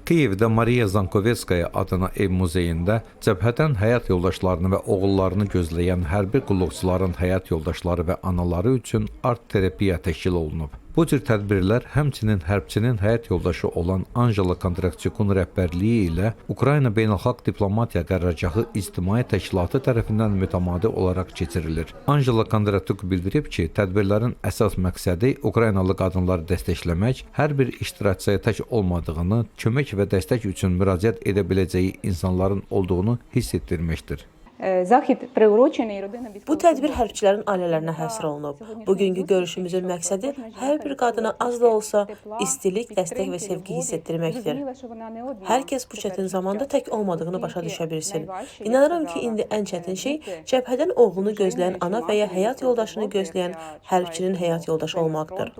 Kiyevdə Mariya Zankovetskaya adına ev muzeyində cəbhədən həyat yoldaşlarını və oğullarını gözləyən hərbi qulluqçuların həyat yoldaşları və anaları üçün art terapiya təşkil olunub. Bu cür tədbirlər həmçinin hərbçinin həyat yoldaşı olan Anjela Kondratçukun rəhbərliyi ilə Ukrayna Beynəlxalq Diplomatiya Qərargahı İctimai Təşkilatı tərəfindən mütəmadi olaraq keçirilir. Anjela Kondratçuk bildirib ki, tədbirlərin əsas məqsədi Ukraynalı qadınları dəstəkləmək, hər bir iştirakçıya tək olmadığını, kömək və dəstək üçün müraciət edə biləcəyi insanların olduğunu hiss etdirməkdir. Bu tədbir hərbçilərin ailələrinə həsr olunub. Bugünkü görüşümüzün məqsədi hər bir qadına az da olsa istilik, dəstək və sevgi hiss etdirməkdir. Hər kəs bu çətin zamanda tək olmadığını başa düşə bilsin. İnanıram ki, indi ən çətin şey cəbhədən oğlunu gözləyən ana və ya həyat yoldaşını gözləyən hərbçinin həyat yoldaşı olmaqdır.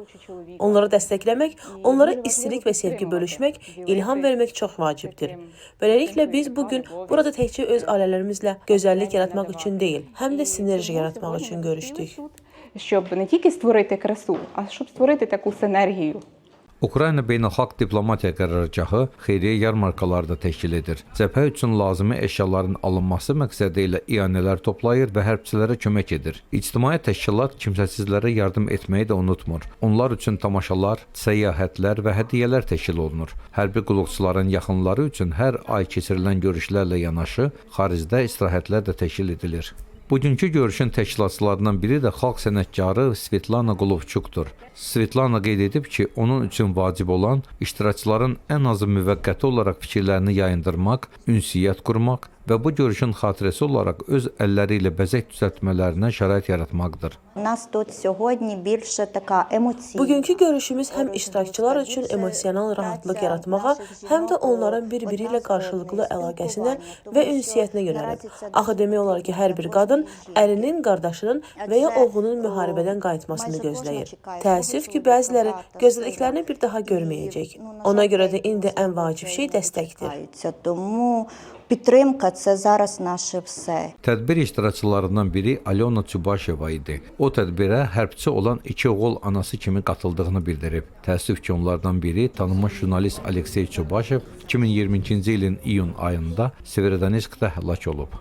Onları dəstəkləmək, onlara istilik və sevgi bölüşmək, ilham vermək çox vacibdir. Beləliklə biz bugün burada təkcə öz ailələrimizlə gözəllik yaratmaq üçün deyil, həm də sinerji yaratmaq üçün görüşdük. Ukrayna Beynəlxalq Diplomatiya Qərargahı xeyriyyə yarmarkaları da təşkil edir. Cəbhə üçün lazımi əşyaların alınması məqsədi ilə ianələr toplayır və hərbçilərə kömək edir. İctimai təşkilat kimsəsizlərə yardım etməyi də unutmur. Onlar üçün tamaşalar, səyahətlər və hədiyyələr təşkil olunur. Hərbi qulluqçuların yaxınları üçün hər ay keçirilən görüşlərlə yanaşı, xaricdə istirahətlər də təşkil edilir. Bugünkü görüşün təşkilatçılarından biri də xalq sənətkarı Svetlana Golovçukdur. Svetlana qeyd edib ki, onun üçün vacib olan iştirakçıların ən azı müvəqqəti olaraq fikirlərini yayındırmaq, ünsiyyət qurmaq və bu görüşün xatirəsi olaraq öz əlləri ilə bəzək düzəltmələrinə şərait yaratmaqdır. Bugünkü görüşümüz həm iştirakçılar üçün emosional rahatlıq yaratmağa, həm də onların bir-biri ilə qarşılıqlı əlaqəsinə və ünsiyyətinə yönəlib. Axı demək olar ki, hər bir qadın ərinin, qardaşının və ya oğlunun müharibədən qayıtmasını gözləyir. Təəssüf ki, bəziləri gözlədiklərini bir daha görməyəcək. Ona görə də indi ən vacib şey dəstəkdir. Tədbir iştirakçılarından biri Alyona Çubaşeva idi. O tədbirə hərbçi olan iki oğul anası kimi qatıldığını bildirib. Təəssüf ki, onlardan biri tanınmış jurnalist Aleksey Çubaşev 2022-ci ilin iyun ayında Severodonetskdə həlak olub.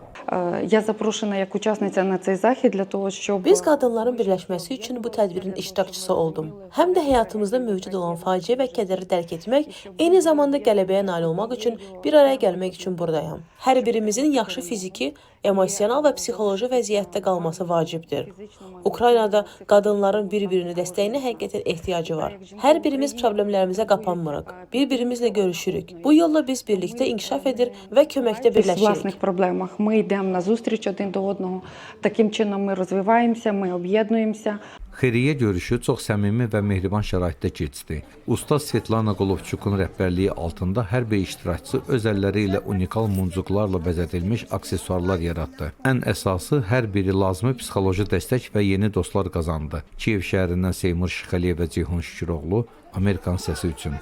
Biz qadınların birləşməsi üçün bu tədbirin iştirakçısı oldum. Həm də həyatımızda mövcud olan faciə və kədəri dərk etmək, eyni zamanda qələbəyə nail olmaq üçün bir araya gəlmək üçün buradayam. Hər birimizin yaxşı fiziki, emosional və psixoloji vəziyyətdə qalması vacibdir. Ukraynada qadınların bir-birini dəstəyinə həqiqətən ehtiyacı var. Hər birimiz problemlərimizə qapanmırıq. Bir-birimizlə görüşürük. Bu yolla biz birlikdə inkişaf edir və köməkdə birləşirik. Xeyriyyə görüşü çox səmimi və mehriban şəraitdə keçdi. Usta Svetlana Golovçukun rəhbərliyi altında hər bir iştirakçı öz əlləri ilə unikal muncuqlarla bəzədilmiş aksesuarlar yaratdı. Ən əsası hər biri lazımi psixoloji dəstək və yeni dostlar qazandı. Kiyev şəhərindən Seymur Şıxəliyev və Ceyhun Şüküroğlu, Amerikan səsi üçün.